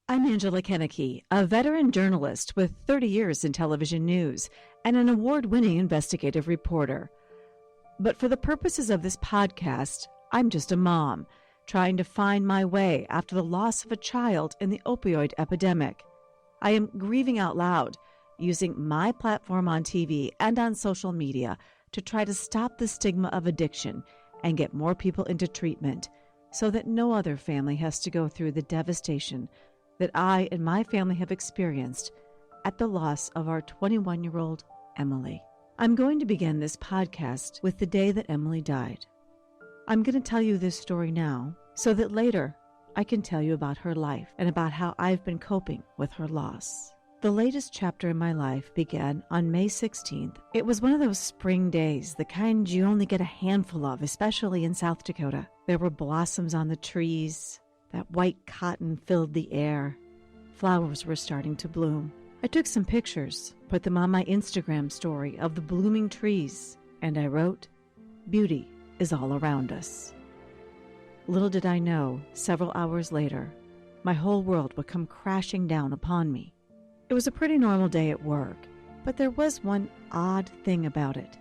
I'm Angela Kennecke, a veteran journalist with 30 years in television news and an award-winning investigative reporter. But for the purposes of this podcast, I'm just a mom trying to find my way after the loss of a child in the opioid epidemic. I am grieving out loud, using my platform on TV and on social media to try to stop the stigma of addiction and get more people into treatment so that no other family has to go through the devastation that I and my family have experienced at the loss of our 21-year-old Emily. I'm going to begin this podcast with the day that Emily died. I'm going to tell you this story now so that later I can tell you about her life and about how I've been coping with her loss. The latest chapter in my life began on May 16th. It was one of those spring days, the kind you only get a handful of, especially in South Dakota. There were blossoms on the trees. That white cotton filled the air. Flowers were starting to bloom. I took some pictures, put them on my Instagram story of the blooming trees, and I wrote, "Beauty is all around us." Little did I know, several hours later, my whole world would come crashing down upon me. It was a pretty normal day at work, but there was one odd thing about it.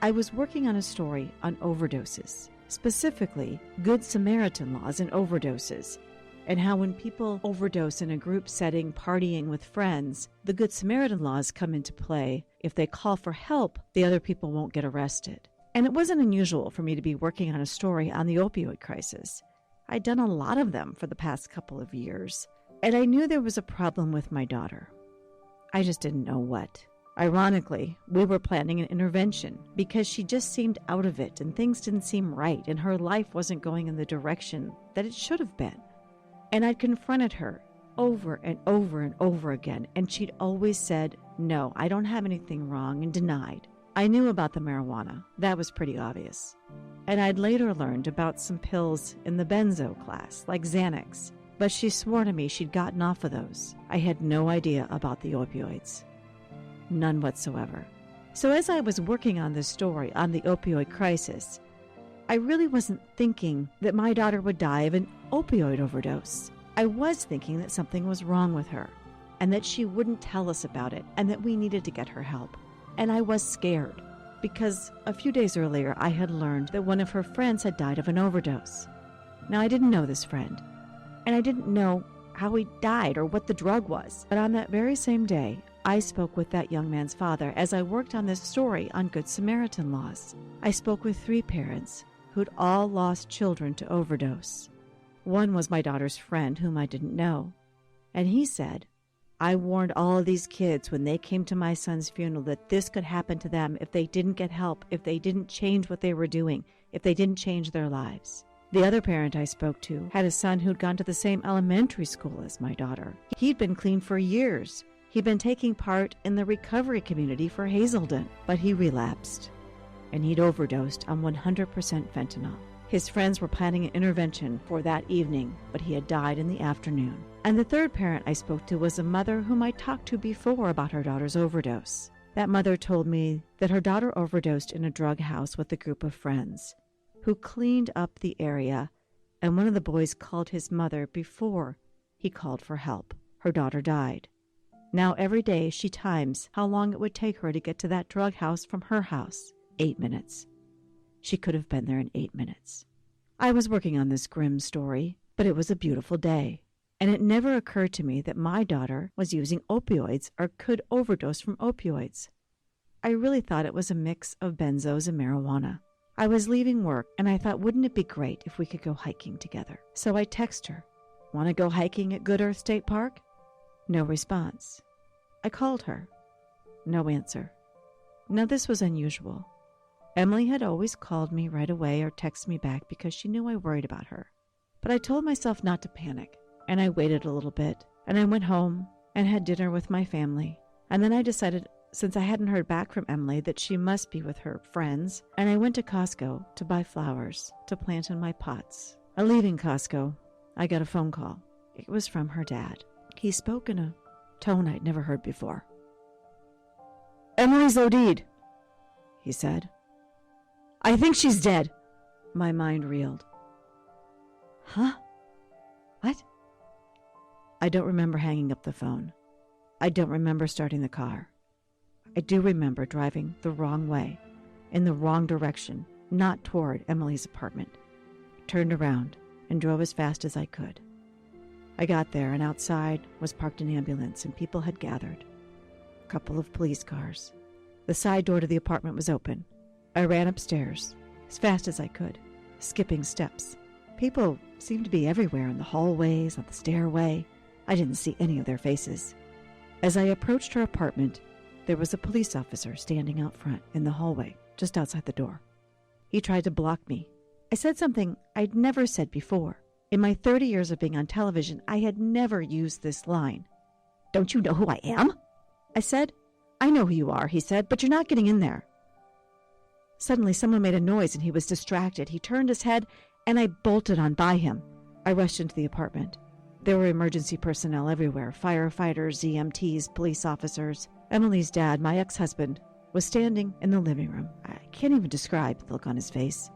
I was working on a story on overdoses, specifically Good Samaritan laws and overdoses, and how when people overdose in a group setting partying with friends, the Good Samaritan laws come into play. If they call for help, the other people won't get arrested. And it wasn't unusual for me to be working on a story on the opioid crisis. I'd done a lot of them for the past couple of years, and I knew there was a problem with my daughter. I just didn't know what. Ironically, we were planning an intervention because she just seemed out of it and things didn't seem right and her life wasn't going in the direction that it should have been. And I'd confronted her over and over and over again, and she'd always said, "No, I don't have anything wrong," and denied. I knew about the marijuana. That was pretty obvious. And I'd later learned about some pills in the benzo class, like Xanax, but she swore to me she'd gotten off of those. I had no idea about the opioids. None whatsoever. So as I was working on this story on the opioid crisis, I really wasn't thinking that my daughter would die of an opioid overdose. I was thinking that something was wrong with her, and that she wouldn't tell us about it, and that we needed to get her help. And I was scared, because a few days earlier I had learned that one of her friends had died of an overdose. Now I didn't know this friend, and I didn't know how he died or what the drug was. But on that very same day, I spoke with that young man's father as I worked on this story on Good Samaritan laws. I spoke with 3 parents who'd all lost children to overdose. One was my daughter's friend, whom I didn't know. And he said, "I warned all of these kids when they came to my son's funeral that this could happen to them if they didn't get help, if they didn't change what they were doing, if they didn't change their lives." The other parent I spoke to had a son who'd gone to the same elementary school as my daughter. He'd been clean for years. He'd been taking part in the recovery community for Hazelden, but he relapsed, and he'd overdosed on 100% fentanyl. His friends were planning an intervention for that evening, but he had died in the afternoon. And the third parent I spoke to was a mother whom I talked to before about her daughter's overdose. That mother told me that her daughter overdosed in a drug house with a group of friends who cleaned up the area, and one of the boys called his mother before he called for help. Her daughter died. Now every day she times how long it would take her to get to that drug house from her house. 8 minutes. She could have been there in 8 minutes. I was working on this grim story, but it was a beautiful day. And it never occurred to me that my daughter was using opioids or could overdose from opioids. I really thought it was a mix of benzos and marijuana. I was leaving work, and I thought, wouldn't it be great if we could go hiking together? So I text her, "Want to go hiking at Good Earth State Park?" No response. I called her. No answer. Now this was unusual. Emily had always called me right away or texted me back because she knew I worried about her. But I told myself not to panic, and I waited a little bit, and I went home and had dinner with my family. And then I decided, since I hadn't heard back from Emily, that she must be with her friends, and I went to Costco to buy flowers to plant in my pots. Leaving Costco, I got a phone call. It was from her dad. He spoke in a tone I'd never heard before. "Emily's OD'd," he said. "I think she's dead." My mind reeled. Huh? What? I don't remember hanging up the phone. I don't remember starting the car. I do remember driving the wrong way, in the wrong direction, not toward Emily's apartment. Turned around and drove as fast as I could. I got there, and outside was parked an ambulance, and people had gathered. A couple of police cars. The side door to the apartment was open. I ran upstairs, as fast as I could, skipping steps. People seemed to be everywhere, in the hallways, on the stairway. I didn't see any of their faces. As I approached her apartment, there was a police officer standing out front in the hallway, just outside the door. He tried to block me. I said something I'd never said before. In my 30 years of being on television, I had never used this line. "Don't you know who I am?" I said. "I know who you are," he said, "but you're not getting in there." Suddenly, someone made a noise and he was distracted. He turned his head and I bolted on by him. I rushed into the apartment. There were emergency personnel everywhere, firefighters, EMTs, police officers. Emily's dad, my ex-husband, was standing in the living room. I can't even describe the look on his face.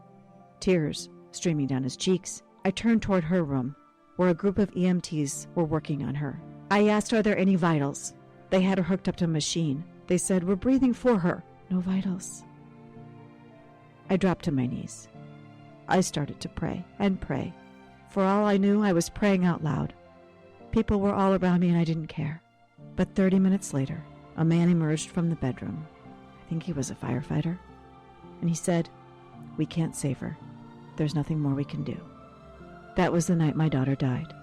Tears streaming down his cheeks. I turned toward her room, where a group of EMTs were working on her. I asked, "Are there any vitals?" They had her hooked up to a machine. They said, "We're breathing for her." No vitals. I dropped to my knees. I started to pray and pray. For all I knew, I was praying out loud. People were all around me and I didn't care. But 30 minutes later, a man emerged from the bedroom. I think he was a firefighter. And he said, "We can't save her. There's nothing more we can do." That was the night my daughter died.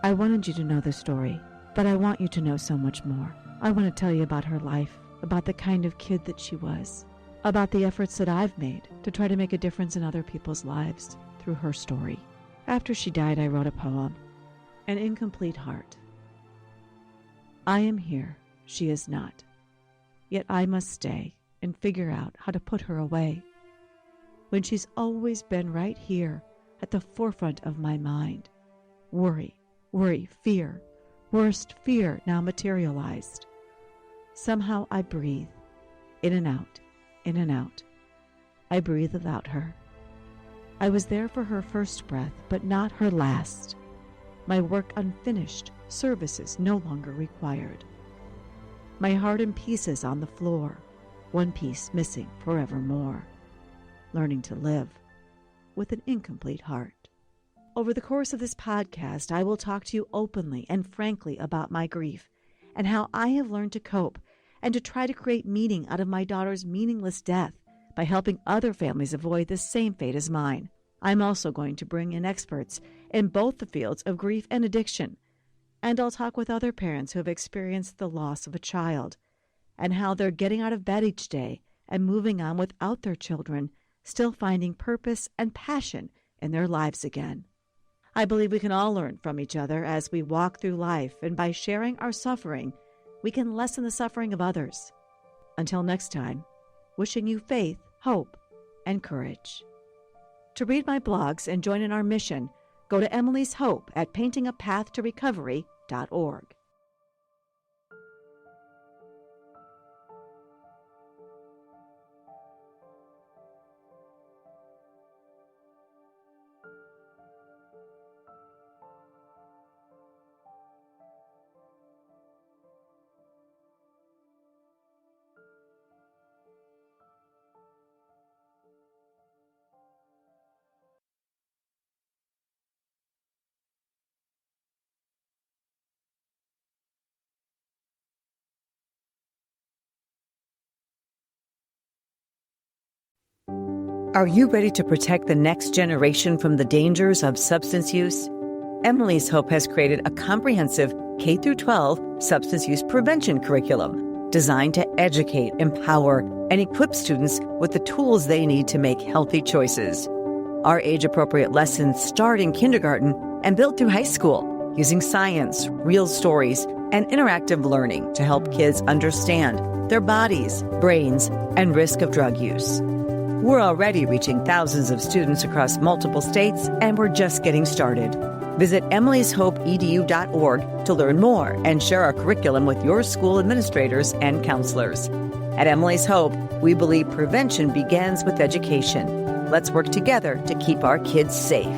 I wanted you to know the story, but I want you to know so much more. I want to tell you about her life, about the kind of kid that she was, about the efforts that I've made to try to make a difference in other people's lives through her story. After she died, I wrote a poem, An Incomplete Heart. I am here, she is not. Yet I must stay and figure out how to put her away, when she's always been right here at the forefront of my mind. Worry, fear, worst fear now materialized. Somehow I breathe, in and out, in and out. I breathe without her. I was there for her first breath, but not her last. My work unfinished, services no longer required. My heart in pieces on the floor, one piece missing forevermore. Learning to live with an incomplete heart. Over the course of this podcast, I will talk to you openly and frankly about my grief and how I have learned to cope and to try to create meaning out of my daughter's meaningless death by helping other families avoid the same fate as mine. I'm also going to bring in experts in both the fields of grief and addiction, and I'll talk with other parents who have experienced the loss of a child and how they're getting out of bed each day and moving on without their children, still finding purpose and passion in their lives again. I believe we can all learn from each other as we walk through life, and by sharing our suffering, we can lessen the suffering of others. Until next time, wishing you faith, hope, and courage. To read my blogs and join in our mission, go to Emily's Hope at paintingapathttorecovery.org. Are you ready to protect the next generation from the dangers of substance use? Emily's Hope has created a comprehensive K-12 substance use prevention curriculum designed to educate, empower, and equip students with the tools they need to make healthy choices. Our age-appropriate lessons start in kindergarten and build through high school, using science, real stories, and interactive learning to help kids understand their bodies, brains, and risk of drug use. We're already reaching thousands of students across multiple states, and we're just getting started. Visit emilyshopeedu.org to learn more and share our curriculum with your school administrators and counselors. At Emily's Hope, we believe prevention begins with education. Let's work together to keep our kids safe.